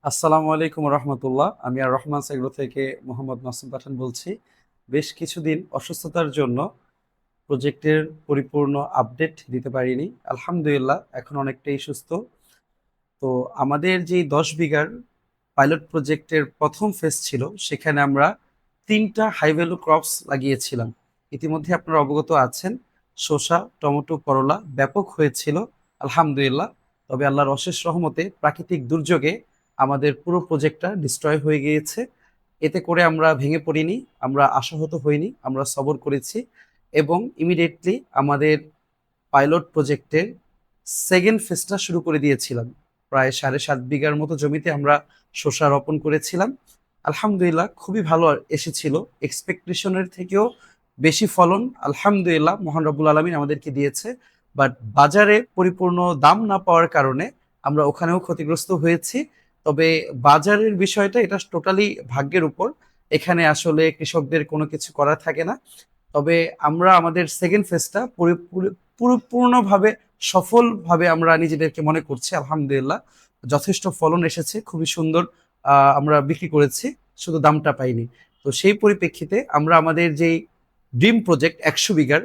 আসসালামু আলাইকুম রহমতুল্লাহ। আমি আর রহমান সেগ্রো থেকে মোহাম্মদ মাসুম পাঠান বলছি। বেশ কিছুদিন অসুস্থতার জন্য প্রজেক্টের পরিপূর্ণ আপডেট দিতে পারিনি। আলহামদুলিল্লাহ এখন অনেকটাই সুস্থ। তো আমাদের যে 10 বিঘার পাইলট প্রজেক্টের প্রথম ফেজ ছিল, সেখানে আমরা 3টা হাই ভ্যালু ক্রপস লাগিয়েছিলাম। ইতিমধ্যে আপনারা অবগত আছেন, শসা, টমেটো, করলা ব্যাপক হয়েছিল আলহামদুলিল্লাহ। তবে আল্লাহর অশেষ রহমতে প্রাকৃতিক দুর্যোগে আমাদের পুরো প্রজেক্টটা ডিস্ট্রয় হয়ে গিয়েছে। এতে করে আমরা ভেঙে পড়িনি, আমরা আশাহত হইনি, আমরা সবর করেছি এবং ইমিডিয়েটলি আমাদের পাইলট প্রজেক্টের সেকেন্ড ফেজটা শুরু করে দিয়েছিলাম। প্রায় 7.5 বিঘার মতো জমিতে আমরা শসা রোপণ করেছিলাম। আলহামদুলিল্লাহ খুবই ভালো এসেছিল, এক্সপেকটেশনের থেকেও বেশি ফলন আলহামদুলিল্লাহ মহান রব্বুল আলমিন আমাদেরকে দিয়েছে। বাট বাজারে পরিপূর্ণ দাম না পাওয়ার কারণে আমরা ওখানেও ক্ষতিগ্রস্ত হয়েছি। তবে বাজারের বিষয়টা এটা টোটালি ভাগ্যের উপর, এখানে আসলে কৃষকদের কোনো কিছু করার থাকে না। তবে আমরা আমাদের সেকেন্ড ফেজটা পরিপূর্ণভাবে সফলভাবে আমরা নিজেদেরকে মনে করছি আলহামদুলিল্লাহ। যথেষ্ট ফলন এসেছে, খুবই সুন্দর। আমরা বিক্রি করেছি, শুধু দামটা পাইনি। তো সেই পরিপ্রেক্ষিতে আমরা আমাদের যেই ড্রিম প্রজেক্ট 100 বিঘার,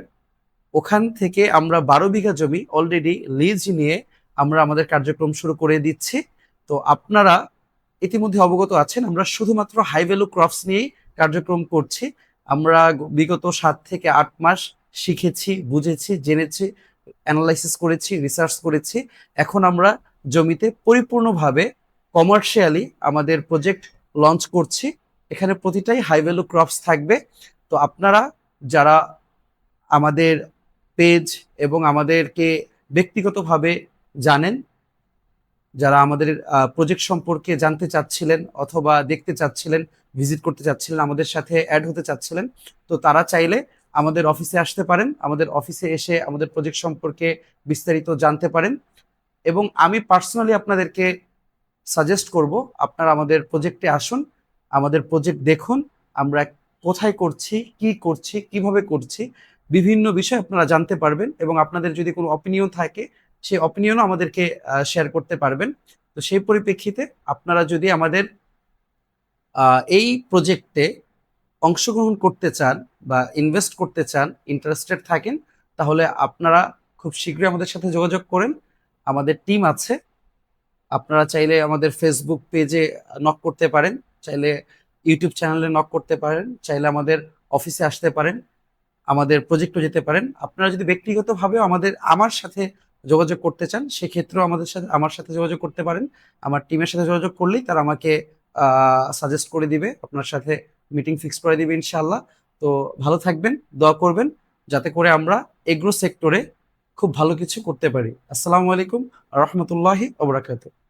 ওখান থেকে আমরা 12 বিঘা জমি অলরেডি লিজ নিয়ে আমরা আমাদের কার্যক্রম শুরু করে দিচ্ছি। তো আপনারা ইতিমধ্যে অবগত আছেন, আমরা শুধুমাত্র হাই ভ্যালু ক্রপস নিয়েই কার্যক্রম করছি। আমরা বিগত 7 থেকে 8 মাস শিখেছি, বুঝেছি, জেনেছি, অ্যানালাইসিস করেছি, রিসার্চ করেছি। এখন আমরা জমিতে পরিপূর্ণভাবে কমার্শিয়ালি আমাদের প্রজেক্ট লঞ্চ করছি। এখানে প্রতিটাই হাই ভ্যালু ক্রপস থাকবে। তো আপনারা যারা আমাদের পেজ এবং আমাদেরকে ব্যক্তিগতভাবে জানেন, যারা আমাদের প্রজেক্ট সম্পর্কে জানতে চাচ্ছিলেন অথবা দেখতে চাচ্ছিলেন, ভিজিট করতে চাচ্ছিলেন, আমাদের সাথে অ্যাড হতে চাচ্ছিলেন, তো তারা চাইলে আমাদের অফিসে আসতে পারেন। আমাদের অফিসে এসে আমাদের প্রজেক্ট সম্পর্কে বিস্তারিত জানতে পারেন। এবং আমি পার্সোনালি আপনাদেরকে সাজেস্ট করব, আপনারা আমাদের প্রজেক্টে আসুন, আমাদের প্রজেক্ট দেখুন, আমরা কোথায় করছি, কি করছি, কিভাবে করছি, বিভিন্ন বিষয় আপনারা জানতে পারবেন। এবং আপনাদের যদি কোনো অপিনিয়ন থাকে, সেই অপিনিয়নও আমাদেরকে শেয়ার করতে পারবেন। তো সেই পরিপ্রেক্ষিতে আপনারা যদি আমাদের এই প্রজেক্টে অংশগ্রহণ করতে চান বা ইনভেস্ট করতে চান, ইন্টারেস্টেড থাকেন, তাহলে আপনারা খুব শীঘ্রই আমাদের সাথে যোগাযোগ করেন। আমাদের টিম আছে। আপনারা চাইলে আমাদের ফেসবুক পেজে নক করতে পারেন, চাইলে ইউটিউব চ্যানেলে নক করতে পারেন, চাইলে আমাদের অফিসে আসতে পারেন, আমাদের প্রজেক্টও যেতে পারেন। আপনারা যদি ব্যক্তিগতভাবে আমার সাথে যোগাযোগ করতে চান, সেক্ষেত্রেও আমার সাথে যোগাযোগ করতে পারেন। আমার টিমের সাথে যোগাযোগ করলেই তারা আমাকে সাজেস্ট করে দিবে, আপনার সাথে মিটিং ফিক্স করে দিবে ইনশাআল্লাহ। তো ভালো থাকবেন, দোয়া করবেন যাতে করে আমরা এগ্রো সেক্টরে খুব ভালো কিছু করতে পারি। আসসালামু আলাইকুম রহমতুল্লাহি ওয়া বারাকাতুহু।